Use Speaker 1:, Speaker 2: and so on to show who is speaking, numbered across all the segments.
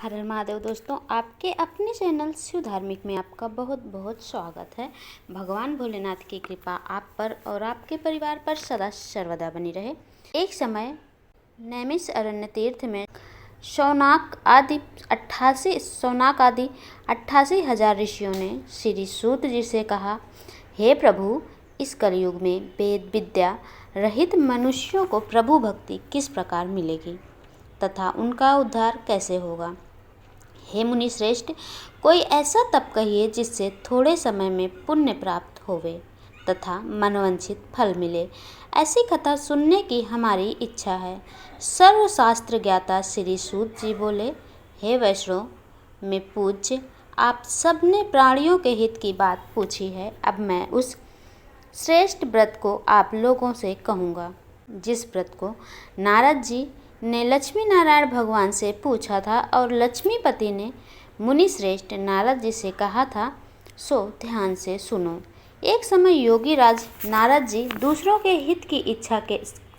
Speaker 1: हर हर महादेव दोस्तों, आपके अपने चैनल शिव धार्मिक में आपका बहुत बहुत स्वागत है। भगवान भोलेनाथ की कृपा आप पर और आपके परिवार पर सदा सर्वदा बनी रहे। एक समय नैमिष तीर्थ में शौनक आदि 88,000 ऋषियों ने श्री सूत जी से कहा, हे प्रभु, इस कलयुग में वेद विद्या रहित मनुष्यों को प्रभु भक्ति किस प्रकार मिलेगी तथा उनका उद्धार कैसे होगा। हे मुनि श्रेष्ठ, कोई ऐसा तप कहिए जिससे थोड़े समय में पुण्य प्राप्त होवे तथा मनवांछित फल मिले। ऐसी कथा सुनने की हमारी इच्छा है। सर्वशास्त्र ज्ञाता श्री सूत जी बोले, हे वैष्णव में पूज्य, आप सबने प्राणियों के हित की बात पूछी है। अब मैं उस श्रेष्ठ व्रत को आप लोगों से कहूँगा जिस व्रत को नारद जी ने लक्ष्मी नारायण भगवान से पूछा था और लक्ष्मीपति ने मुनि श्रेष्ठ नारद जी से कहा था, सो ध्यान से सुनो। एक समय योगी राज नारद जी दूसरों के हित की इच्छा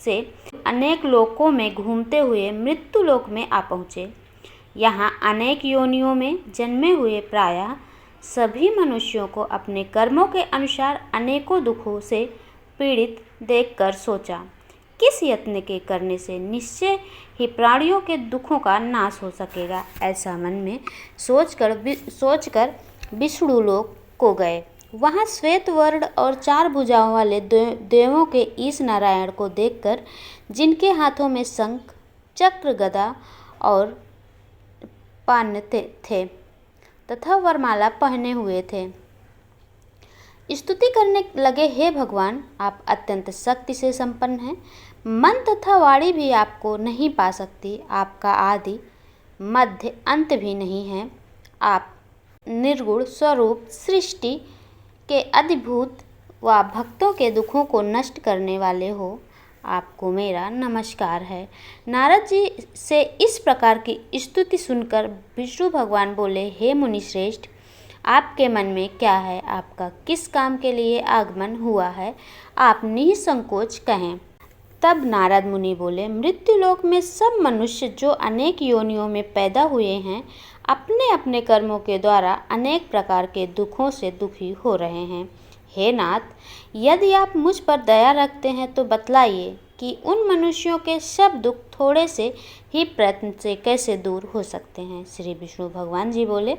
Speaker 1: से अनेक लोकों में घूमते हुए मृत्यु लोक में आ पहुँचे। यहाँ अनेक योनियों में जन्मे हुए प्रायः सभी मनुष्यों को अपने कर्मों के अनुसार अनेकों दुखों से पीड़ित देखकर सोचा, किस यत्न के करने से निश्चय ही प्राणियों के दुखों का नाश हो सकेगा। ऐसा मन में सोचकर विष्णु लोक को गए। वहाँ श्वेत वर्ण और 4 भुजाओं वाले देवों के ईश नारायण को देखकर, जिनके हाथों में शंख चक्र गदा और पान थे तथा वरमाला पहने हुए थे, स्तुति करने लगे, हे भगवान, आप अत्यंत शक्ति से संपन्न हैं। मन तथा वाणी भी आपको नहीं पा सकती। आपका आदि मध्य अंत भी नहीं है। आप निर्गुण स्वरूप सृष्टि के अधिभूत व भक्तों के दुखों को नष्ट करने वाले हो। आपको मेरा नमस्कार है। नारद जी से इस प्रकार की स्तुति सुनकर विष्णु भगवान बोले, हे मुनि श्रेष्ठ, आपके मन में क्या है? आपका किस काम के लिए आगमन हुआ है? आप निसंकोच कहें। तब नारद मुनि बोले, मृत्युलोक में सब मनुष्य जो अनेक योनियों में पैदा हुए हैं, अपने अपने कर्मों के द्वारा अनेक प्रकार के दुखों से दुखी हो रहे हैं। हे नाथ, यदि आप मुझ पर दया रखते हैं तो बतलाइए कि उन मनुष्यों के सब दुख थोड़े से ही प्रयत्न से कैसे दूर हो सकते हैं। श्री विष्णु भगवान जी बोले,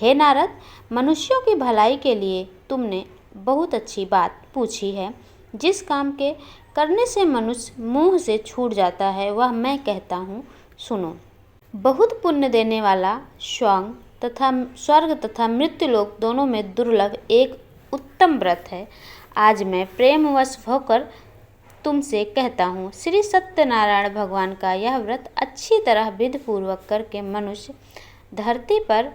Speaker 1: हे नारद, मनुष्यों की भलाई के लिए तुमने बहुत अच्छी बात पूछी है। जिस काम के करने से मनुष्य मोह से छूट जाता है वह मैं कहता हूँ, सुनो। बहुत पुण्य देने वाला स्वर्ग तथा मृत्युलोक दोनों में दुर्लभ एक उत्तम व्रत है। आज मैं प्रेमवश होकर तुमसे कहता हूँ, श्री सत्यनारायण भगवान का यह व्रत अच्छी तरह विधि पूर्वक करके मनुष्य धरती पर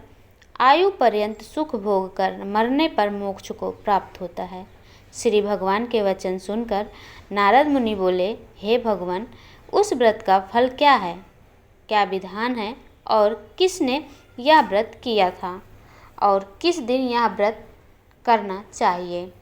Speaker 1: आयु पर्यंत सुख भोग कर मरने पर मोक्ष को प्राप्त होता है। श्री भगवान के वचन सुनकर नारद मुनि बोले, हे भगवान, उस व्रत का फल क्या है, क्या विधान है और किसने यह व्रत किया था और किस दिन यह व्रत करना चाहिए,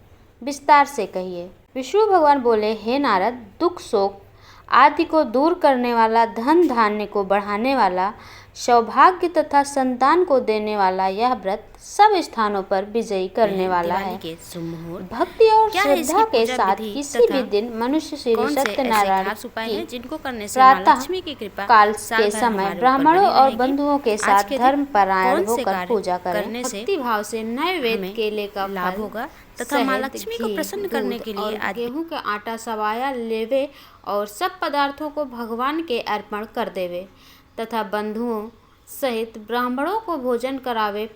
Speaker 1: विस्तार से कहिए। विष्णु भगवान बोले, हे नारद, दुख शोक आदि को दूर करने वाला, धन धान्य को बढ़ाने वाला, सौभाग्य तथा संतान को देने वाला यह व्रत सब स्थानों पर विजयी करने वाला है। भक्ति और श्रद्धा के साथ किसी भी दिन मनुष्य श्री सत्यनारायण की प्रातः काल के समय ब्राह्मणों और बंधुओं के साथ धर्म परायण होकर पूजा करें। भक्ति भाव से नए वेद केले का लाभ होगा तथा माँ लक्ष्मी को प्रसन्न करने के लिए गेहूं का आटा सवाया लेवे और सब पदार्थों को भगवान के अर्पण कर देवे तथा बंधुओं सहित ब्राह्मणों को भोजन करावे।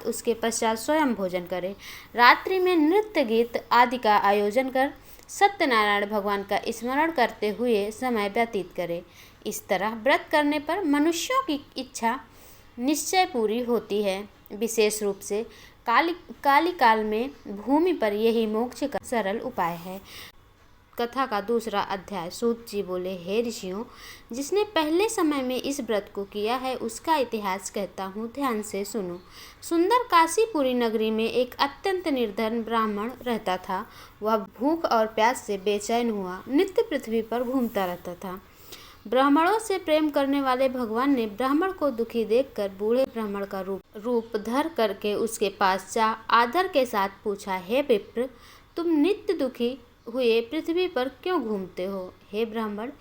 Speaker 1: उसके पश्चात स्वयं भोजन करे। रात्रि में नृत्य गीत आदि का आयोजन कर सत्यनारायण भगवान का स्मरण करते हुए समय व्यतीत करे। इस तरह व्रत करने पर मनुष्यों की इच्छा निश्चय पूरी होती है। विशेष रूप से काली काल में भूमि पर यही मोक्ष का सरल उपाय है। कथा का दूसरा अध्याय। सूत जी बोले, हे ऋषियों, जिसने पहले समय में इस व्रत को किया है उसका इतिहास कहता हूँ, ध्यान से सुनो। सुंदर काशीपुरी नगरी में एक अत्यंत निर्धन ब्राह्मण रहता था। वह भूख और प्यास से बेचैन हुआ नित्य पृथ्वी पर घूमता रहता था। ब्राह्मणों से प्रेम करने वाले भगवान ने ब्राह्मण को दुखी देखकर बूढ़े ब्राह्मण का रूप धर करके उसके पास जा आदर के साथ पूछा, हे विप्र, तुम नित्य दुखी हुए पृथ्वी पर क्यों घूमते हो? हे ब्राह्मण,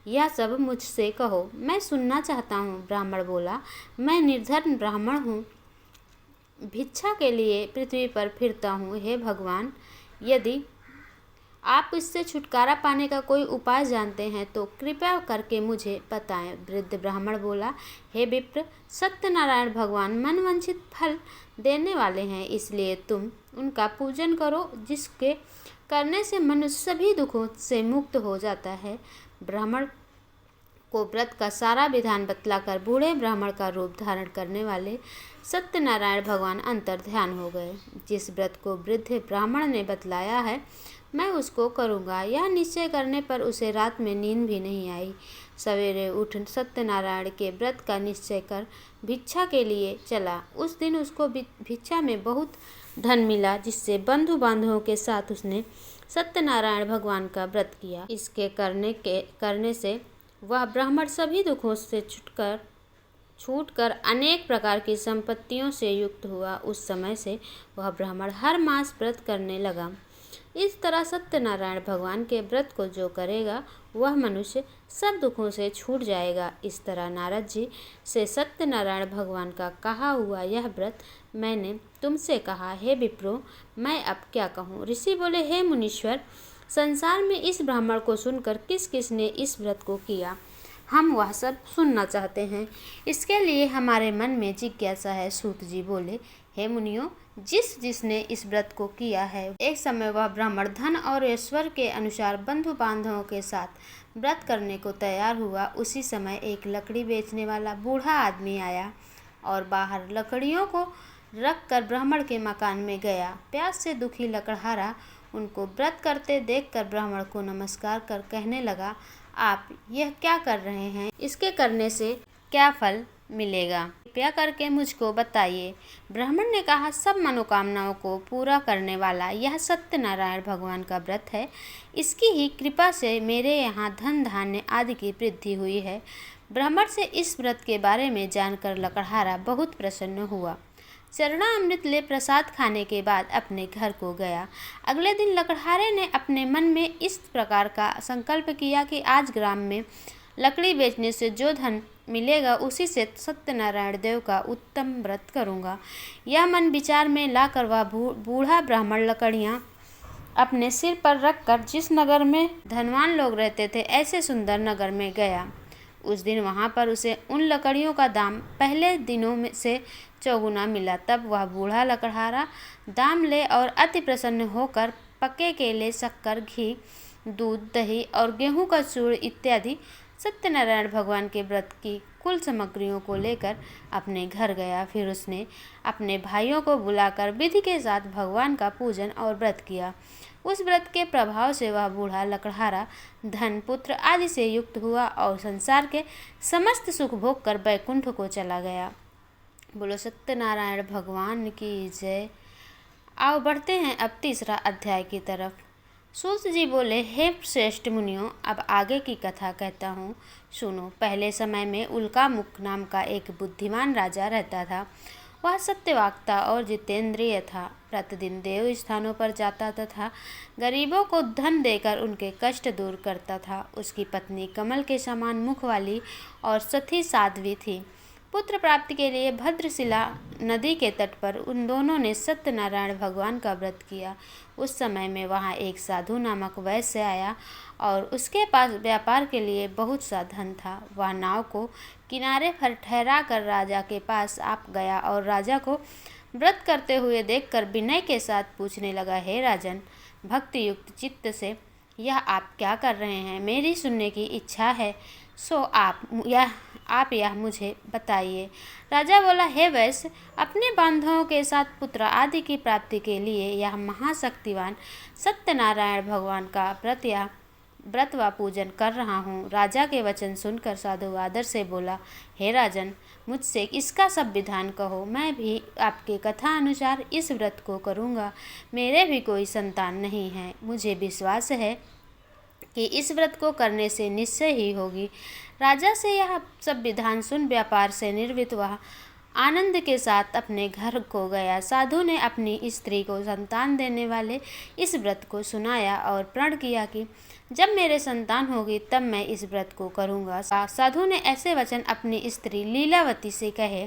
Speaker 1: यह सब मुझसे कहो, मैं सुनना चाहता हूँ। ब्राह्मण बोला, मैं निर्धन ब्राह्मण हूँ, भिक्षा के लिए पृथ्वी पर फिरता हूँ। हे भगवान, यदि आप इससे छुटकारा पाने का कोई उपाय जानते हैं तो कृपया करके मुझे बताएं। वृद्ध ब्राह्मण बोला, हे विप्र, सत्यनारायण भगवान मनवांछित फल देने वाले हैं, इसलिए तुम उनका पूजन करो, जिसके करने से मनुष्य सभी दुखों से मुक्त हो जाता है। ब्राह्मण को व्रत का सारा विधान बतलाकर बूढ़े ब्राह्मण का रूप धारण करने वाले सत्यनारायण भगवान अंतर ध्यान हो गए। जिस व्रत को वृद्ध ब्राह्मण ने बतलाया है, मैं उसको करूँगा, यह निश्चय करने पर उसे रात में नींद भी नहीं आई। सवेरे उठ सत्यनारायण के व्रत का निश्चय कर भिक्षा के लिए चला। उस दिन उसको भिक्षा में बहुत धन मिला, जिससे बंधु बांधवों के साथ उसने सत्यनारायण भगवान का व्रत किया। इसके करने से वह ब्राह्मण सभी दुखों से छूटकर अनेक प्रकार की संपत्तियों से युक्त हुआ। उस समय से वह ब्राह्मण हर मास व्रत करने लगा। इस तरह सत्यनारायण भगवान के व्रत को जो करेगा वह मनुष्य सब दुखों से छूट जाएगा। इस तरह नारद जी से सत्यनारायण भगवान का कहा हुआ यह व्रत मैंने तुमसे कहा। हे विप्रो, मैं अब क्या कहूँ? ऋषि बोले, हे मुनीश्वर, संसार में इस ब्राह्मण को सुनकर किस किस ने इस व्रत को किया, हम वह सब सुनना चाहते हैं। इसके लिए हमारे मन में जिज्ञासा है। सूत जी बोले, हे मुनियों, जिसने इस व्रत को किया है, एक समय वह ब्राह्मण धन और ऐश्वर्य के अनुसार बंधु बांधवों के साथ व्रत करने को तैयार हुआ। उसी समय एक लकड़ी बेचने वाला बूढ़ा आदमी आया और बाहर लकड़ियों को रख कर ब्राह्मण के मकान में गया। प्यास से दुखी लकड़हारा उनको व्रत करते देखकर ब्राह्मण को नमस्कार कर कहने लगा, आप यह क्या कर रहे हैं? इसके करने से क्या फल मिलेगा? कृपया करके मुझको बताइए। ब्राह्मण ने कहा, सब मनोकामनाओं को पूरा करने वाला यह सत्यनारायण भगवान का व्रत है। इसकी ही कृपा से मेरे यहाँ धन धान्य आदि की वृद्धि हुई है। ब्राह्मण से इस व्रत के बारे में जानकर लकड़हारा बहुत प्रसन्न हुआ। चरणामृत ले प्रसाद खाने के बाद अपने घर को गया। अगले दिन लकड़हारे ने अपने मन में इस प्रकार का संकल्प किया कि आज ग्राम में लकड़ी बेचने से जो धन मिलेगा उसी से सत्यनारायण देव का उत्तम व्रत करूँगा। यह मन विचार में लाकर वह बूढ़ा ब्राह्मण लकड़ियाँ अपने सिर पर रखकर जिस नगर में धनवान लोग रहते थे, ऐसे सुंदर नगर में गया। उस दिन वहाँ पर उसे उन लकड़ियों का दाम पहले दिनों में से चौगुना मिला। तब वह बूढ़ा लकड़हारा दाम ले और अति प्रसन्न होकर पके केले, शक्कर, घी, दूध, दही और गेहूं का चूर्ण इत्यादि सत्यनारायण भगवान के व्रत की कुल सामग्रियों को लेकर अपने घर गया। फिर उसने अपने भाइयों को बुलाकर विधि के साथ भगवान का पूजन और व्रत किया। उस व्रत के प्रभाव से वह बूढ़ा लकड़हारा धन, पुत्र आदि से युक्त हुआ और संसार के समस्त सुख भोग कर बैकुंठ को चला गया। बोलो सत्यनारायण भगवान की जय। आओ बढ़ते हैं अब तीसरा अध्याय की तरफ। सूत जी बोले, हे श्रेष्ठ मुनियों, अब आगे की कथा कहता हूँ, सुनो। पहले समय में उल्कामुख नाम का एक बुद्धिमान राजा रहता था। वह सत्यवाक्ता और जितेंद्रिय था। प्रतिदिन देव स्थानों पर जाता तथा गरीबों को धन देकर उनके कष्ट दूर करता था। उसकी पत्नी कमल के समान मुख वाली और सती साध्वी थी। पुत्र प्राप्ति के लिए भद्रशिला नदी के तट पर उन दोनों ने सत्यनारायण भगवान का व्रत किया। उस समय में वहाँ एक साधु नामक वैश्य आया और उसके पास व्यापार के लिए बहुत सा धन था। वह नाव को किनारे पर ठहरा कर राजा के पास आ गया और राजा को व्रत करते हुए देखकर विनय के साथ पूछने लगा, हे राजन, भक्ति युक्त चित्त से यह आप क्या कर रहे हैं? मेरी सुनने की इच्छा है, सो आप यह मुझे बताइए। राजा बोला, हे वैश्य, अपने बांधवों के साथ पुत्र आदि की प्राप्ति के लिए यह महाशक्तिवान सत्यनारायण भगवान का व्रत व पूजन कर रहा हूँ। राजा के वचन सुनकर साधु आदर से बोला, हे राजन, मुझसे इसका सब विधान कहो, मैं भी आपके कथा अनुसार इस व्रत को करूँगा। मेरे भी कोई संतान नहीं है। मुझे विश्वास है कि इस व्रत को करने से निश्चय ही होगी। राजा से यह सब विधान सुन व्यापार से निवृत्त वह आनंद के साथ अपने घर को गया। साधु ने अपनी स्त्री को संतान देने वाले इस व्रत को सुनाया और प्रण किया कि जब मेरे संतान होगी तब मैं इस व्रत को करूँगा। साधु ने ऐसे वचन अपनी स्त्री लीलावती से कहे।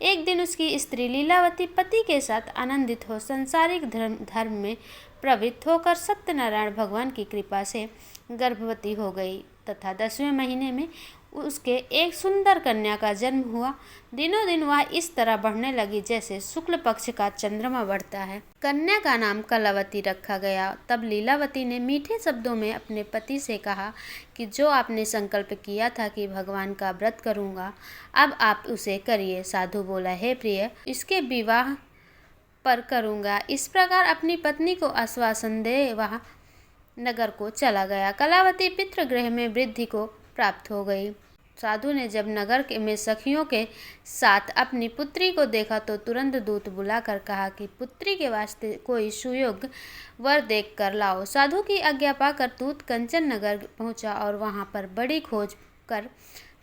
Speaker 1: एक दिन उसकी स्त्री लीलावती पति के साथ आनंदित हो सांसारिक धर्म में प्रवृत्त होकर सत्यनारायण भगवान की कृपा से गर्भवती हो गई तथा 10वें महीने में उसके एक सुंदर कन्या का जन्म हुआ। दिनों दिन वह इस तरह बढ़ने लगी जैसे शुक्ल पक्ष का चंद्रमा बढ़ता है। कन्या का नाम कलावती रखा गया। तब लीलावती ने मीठे शब्दों में अपने पति से कहा कि जो आपने संकल्प किया था कि भगवान का व्रत करूँगा, अब आप उसे करिए। साधु बोला, हे प्रिय, इसके विवाह पर करूँगा। इस प्रकार अपनी पत्नी को आश्वासन दे वह नगर को चला गया। कलावती पितृगृह में वृद्धि को प्राप्त हो गई। साधु ने जब नगर में सखियों के साथ अपनी पुत्री को देखा तो तुरंत दूत बुलाकर कहा कि पुत्री के वास्ते कोई सुयोग्य वर देख कर लाओ। साधु की आज्ञा पाकर दूत कंचन नगर पहुंचा और वहां पर बड़ी खोज कर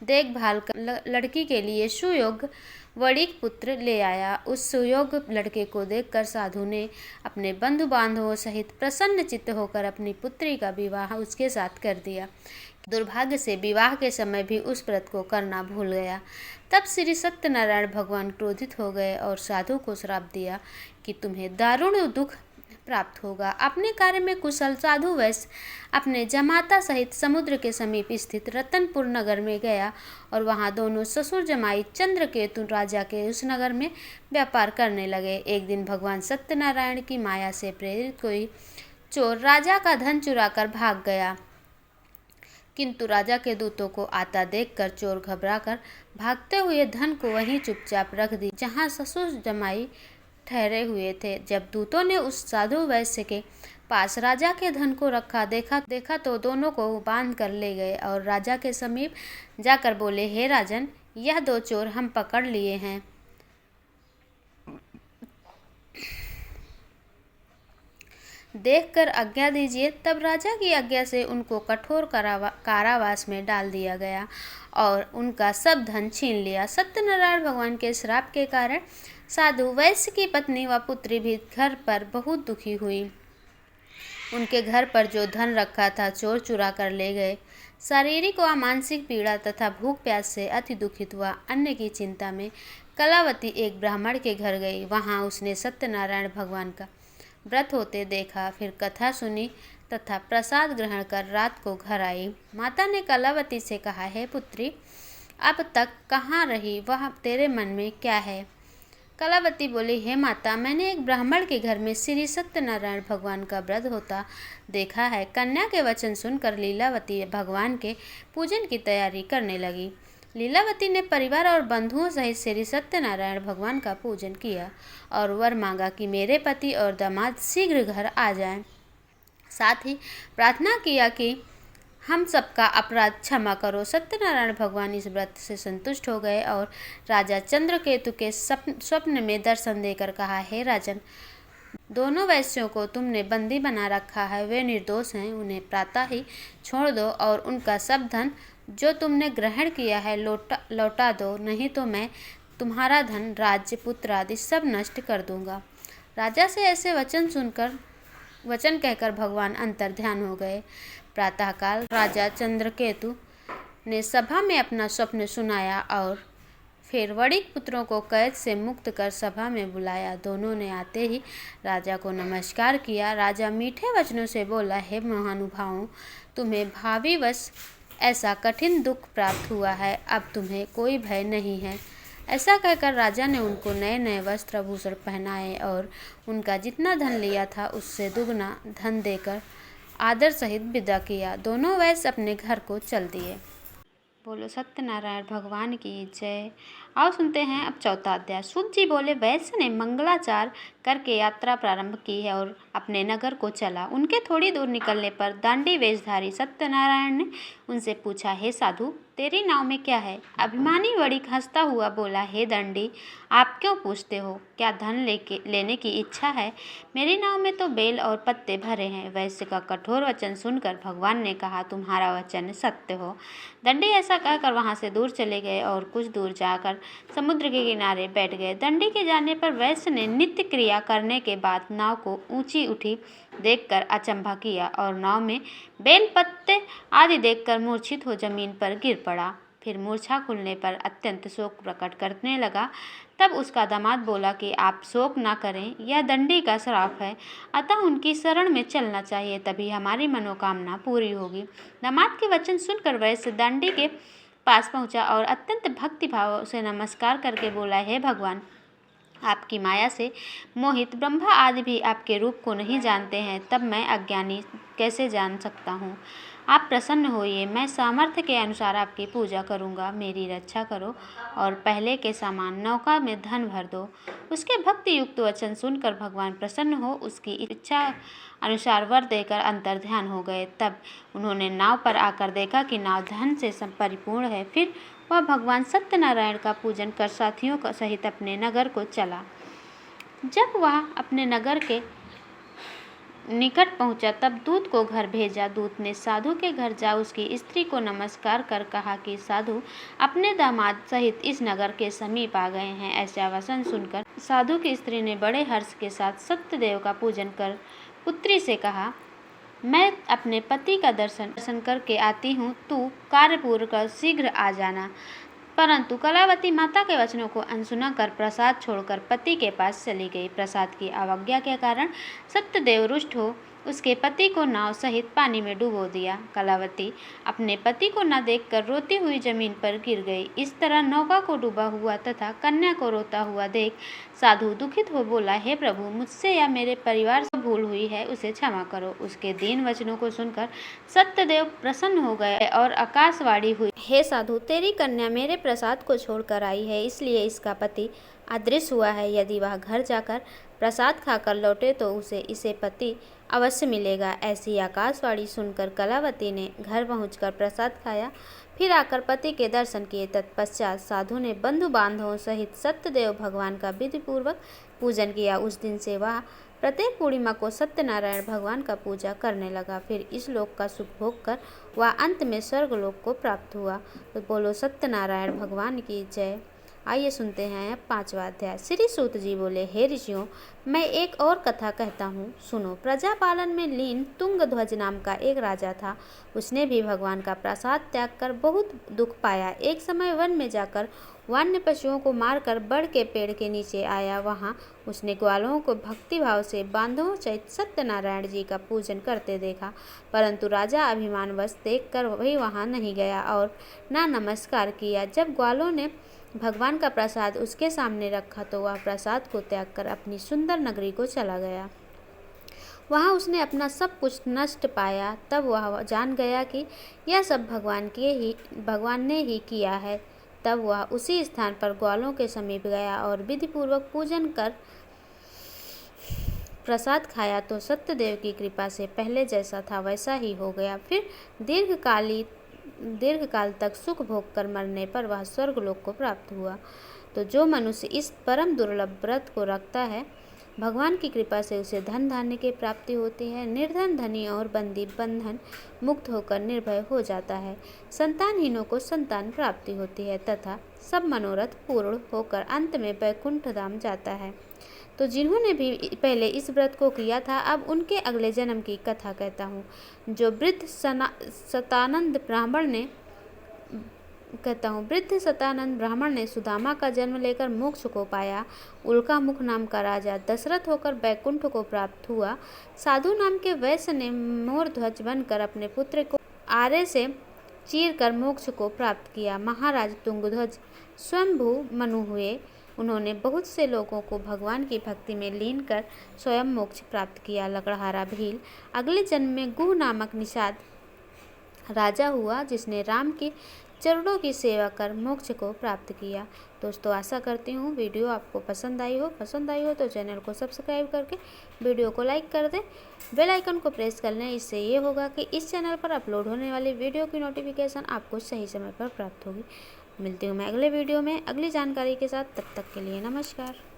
Speaker 1: देखभाल कर लड़की के लिए सुयोग्य वणिक पुत्र ले आया। उस सुयोग्य लड़के को देखकर साधु ने अपने बंधु बांधवों सहित प्रसन्न चित्त होकर अपनी पुत्री का विवाह उसके साथ कर दिया। दुर्भाग्य से विवाह के समय भी उस व्रत को करना भूल गया। तब श्री सत्यनारायण भगवान क्रोधित हो गए और साधु को श्राप दिया कि तुम्हें दारुण दुख प्राप्त होगा। अपने कार्य में कुशल साधु वैश्य अपने जमाता सहित समुद्र के समीप स्थित रतनपुर नगर में गया और वहां दोनों ससुर जमाई चंद्रकेतु राजा के उस नगर में व्यापार करने लगे। एक दिन भगवान सत्यनारायण की माया से प्रेरित कोई चोर राजा का धन चुराकर भाग गया, किंतु राजा के दूतों को आता देखकर चोर घबराकर भागते हुए धन को वहीं चुपचाप रख दी जहां ससुर जमाई ठहरे हुए थे। जब दूतों ने उस साधु वैश्य के पास राजा के धन को रखा देखा तो दोनों को बांध कर ले गए और राजा के समीप जाकर बोले, हे राजन, यह दो चोर हम पकड़ लिए हैं। देखकर आज्ञा दीजिए। तब राजा की आज्ञा से उनको कठोर कारावास में डाल दिया गया और उनका सब धन छीन लिया। सत्यनारायण भगवान के श्राप के कारण साधु वैश्य की पत्नी व पुत्री भी घर पर बहुत दुखी हुई। उनके घर पर जो धन रखा था चोर चुरा कर ले गए। शारीरिक व मानसिक पीड़ा तथा भूख प्यास से अति दुखित हुआ अन्न की चिंता में कलावती एक ब्राह्मण के घर गई। वहां उसने सत्यनारायण भगवान का व्रत होते देखा, फिर कथा सुनी तथा प्रसाद ग्रहण कर रात को घर आई। माता ने कलावती से कहा, हे पुत्री, अब तक कहाँ रही? वह तेरे मन में क्या है? कलावती बोली, हे माता, मैंने एक ब्राह्मण के घर में श्री सत्यनारायण भगवान का व्रत होता देखा है। कन्या के वचन सुनकर लीलावती भगवान के पूजन की तैयारी करने लगी। लीलावती ने परिवार और बंधुओं सहित श्री सत्यनारायण भगवान का पूजन किया और वर मांगा कि मेरे पति और दामाद शीघ्र घर आ जाएं। साथ ही प्रार्थना किया कि हम सबका अपराध क्षमा करो। सत्यनारायण भगवान इस व्रत से संतुष्ट हो गए और राजा चंद्रकेतु के स्वप्न में दर्शन देकर कहा, हे राजन, दोनों वैश्यों को तुमने बंदी बना रखा है, वे निर्दोष हैं, उन्हें प्रातः ही छोड़ दो और उनका सब धन जो तुमने ग्रहण किया है लौटा दो, नहीं तो मैं तुम्हारा धन, राज्य, पुत्र आदि सब नष्ट कर दूंगा। राजा से ऐसे वचन कहकर भगवान अंतर ध्यान हो गए। प्रातःकाल राजा चंद्रकेतु ने सभा में अपना स्वप्न सुनाया और फिर वणिक पुत्रों को कैद से मुक्त कर सभा में बुलाया। दोनों ने आते ही राजा को नमस्कार किया। राजा मीठे वचनों से बोला, हे महानुभावों, तुम्हें भावीवश ऐसा कठिन दुख प्राप्त हुआ है, अब तुम्हें कोई भय नहीं है। ऐसा कहकर राजा ने उनको नए नए वस्त्र आभूषण पहनाए और उनका जितना धन लिया था उससे दुगना धन देकर आदर सहित विदा किया। दोनों वैश्य अपने घर को चल दिए। बोलो सत्यनारायण भगवान की जय। आओ सुनते हैं अब चौथा अध्याय। सूत जी बोले, वैश्य ने मंगलाचार करके यात्रा प्रारंभ की है और अपने नगर को चला। उनके थोड़ी दूर निकलने पर दांडी वेशधारी सत्यनारायण ने उनसे पूछा, हे साधु, तेरी नाव में क्या है? अभिमानी वणिक हंसता हुआ बोला, हे दंडी, आप क्यों पूछते हो? क्या धन लेने की इच्छा है? मेरी नाव में तो बेल और पत्ते भरे हैं। वैश्य का कठोर वचन सुनकर भगवान ने कहा, तुम्हारा वचन सत्य हो। दंडी ऐसा कहकर वहां से दूर चले गए और कुछ दूर जाकर समुद्र के किनारे बैठ गए। दंडी के जाने पर वैश्य ने नित्य क्रिया करने के बाद नाव को ऊंची उठी देखकर अचंभा किया और नाव में बेल पत्ते आदि देखकर मूर्छित हो जमीन पर गिर पड़ा। फिर मूर्छा खुलने पर अत्यंत शोक प्रकट करने लगा। तब उसका दामाद बोला कि आप शोक ना करें, यह दंडी का श्राप है, अतः उनकी शरण में चलना चाहिए, तभी हमारी मनोकामना पूरी होगी। दामाद के वचन सुनकर वैश्य दंडी के पास पहुंचा और अत्यंत भक्ति भाव से नमस्कार करके बोला, हे भगवान, आपकी माया से मोहित ब्रह्मा आदि भी आपके रूप को नहीं जानते हैं, तब मैं अज्ञानी कैसे जान सकता हूँ? आप प्रसन्न होइए, मैं सामर्थ्य के अनुसार आपकी पूजा करूँगा। मेरी रक्षा करो और पहले के समान नौका में धन भर दो। उसके भक्ति युक्त वचन सुनकर भगवान प्रसन्न हो उसकी इच्छा अनुसार वर देकर अंतर ध्यान हो गए। तब उन्होंने नाव पर आकर देखा कि नाव धन से परिपूर्ण है। फिर वह भगवान सत्यनारायण का पूजन कर साथियों का सहित अपने नगर को चला। जब वह अपने नगर के निकट पहुंचा तब दूत को घर भेजा। दूत ने साधु के घर जा उसकी स्त्री को नमस्कार कर कहा कि साधु अपने दामाद सहित इस नगर के समीप आ गए हैं। ऐसा वचन सुनकर साधु की स्त्री ने बड़े हर्ष के साथ सत्यदेव का पूजन कर पुत्री से कहा, मैं अपने पति का दर्शन करके आती हूँ, तू कार्य पूर्ण कर शीघ्र आ जाना। परंतु कलावती माता के वचनों को अनसुना कर प्रसाद छोड़कर पति के पास चली गई। प्रसाद की अवज्ञा के कारण सत्यदेव रुष्ट हो उसके पति को नाव सहित पानी में डुबो दिया। कलावती अपने पति को न देखकर रोती हुई जमीन पर गिर गई। इस तरह नौका को डूबा हुआ तथा कन्या को रोता हुआ देख साधु दुखित हो बोला, हे प्रभु, मुझसे या मेरे परिवार से भूल हुई है, उसे क्षमा करो। उसके दीन वचनों को सुनकर सत्यदेव प्रसन्न हो गए और आकाशवाणी हुई, हे साधु, तेरी कन्या मेरे प्रसाद को छोड़कर आई है, इसलिए इसका पति अदृश्य हुआ है। यदि वह घर जाकर प्रसाद खाकर लौटे तो उसे इसे पति अवश्य मिलेगा। ऐसी आकाशवाणी सुनकर कलावती ने घर पहुंचकर प्रसाद खाया, फिर आकर पति के दर्शन किए। तत्पश्चात साधु ने बंधु बांधवों सहित सत्यदेव भगवान का विधिपूर्वक पूजन किया। उस दिन से वह प्रत्येक पूर्णिमा को सत्यनारायण भगवान का पूजा करने लगा। फिर इस लोक का सुख भोग कर वह अंत में स्वर्गलोक को प्राप्त हुआ। तो बोलो सत्यनारायण भगवान की जय। आइए सुनते हैं अब 5वां अध्याय। श्री सूत जी बोले, हे ऋषियों, मैं एक और कथा कहता हूँ, सुनो। प्रजापालन में लीन तुंगध्वज नाम का एक राजा था। उसने भी भगवान का प्रसाद त्याग कर बहुत दुख पाया। एक समय वन में जाकर वन्य पशुओं को मारकर बड़ के पेड़ के नीचे आया। वहाँ उसने ग्वालों को भक्तिभाव से बांधवों सहित सत्यनारायण जी का पूजन करते देखा, परंतु राजा अभिमानवश देखकर वही वहाँ नहीं गया और ना नमस्कार किया। जब ग्वालों ने भगवान का प्रसाद उसके सामने रखा तो वह प्रसाद को त्याग कर अपनी सुंदर नगरी को चला गया। वहाँ उसने अपना सब कुछ नष्ट पाया। तब वह जान गया कि यह सब भगवान ने ही किया है। तब वह उसी स्थान पर ग्वालों के समीप गया और विधिपूर्वक पूजन कर प्रसाद खाया तो सत्यदेव की कृपा से पहले जैसा था वैसा ही हो गया। फिर दीर्घकाल तक सुख भोग कर मरने पर वह स्वर्गलोक को प्राप्त हुआ। तो जो मनुष्य इस परम दुर्लभ व्रत को रखता है, भगवान की कृपा से उसे धन धान्य की प्राप्ति होती है। निर्धन धनी और बंदी बंधन मुक्त होकर निर्भय हो जाता है। संतानहीनों को संतान प्राप्ति होती है तथा सब मनोरथ पूर्ण होकर अंत में वैकुंठ धाम जाता है। तो जिन्होंने भी पहले इस व्रत को किया था, अब उनके अगले जन्म की कथा कहता हूँ। जो वृद्ध सतानंद ब्राह्मण ने सुदामा का जन्म लेकर मोक्ष को पाया। उल्का मुख नाम का राजा दशरथ होकर बैकुंठ को प्राप्त हुआ। साधु नाम के वैश्य ने मोर ध्वज बनकर अपने पुत्र को आरे से चीर कर मोक्ष को प्राप्त किया। महाराज तुंगध्वज स्वयंभू मनु हुए। उन्होंने बहुत से लोगों को भगवान की भक्ति में लीन कर स्वयं मोक्ष प्राप्त किया। लकड़हारा भील अगले जन्म में गुह नामक निषाद राजा हुआ, जिसने राम की चरणों की सेवा कर मोक्ष को प्राप्त किया। दोस्तों आशा करती हूँ वीडियो आपको पसंद आई हो तो चैनल को सब्सक्राइब करके वीडियो को लाइक कर दें, बेल आइकन को प्रेस कर लें। इससे ये होगा कि इस चैनल पर अपलोड होने वाली वीडियो की नोटिफिकेशन आपको सही समय पर प्राप्त होगी। मिलती हूँ मैं अगले वीडियो में अगली जानकारी के साथ, तब तक के लिए नमस्कार।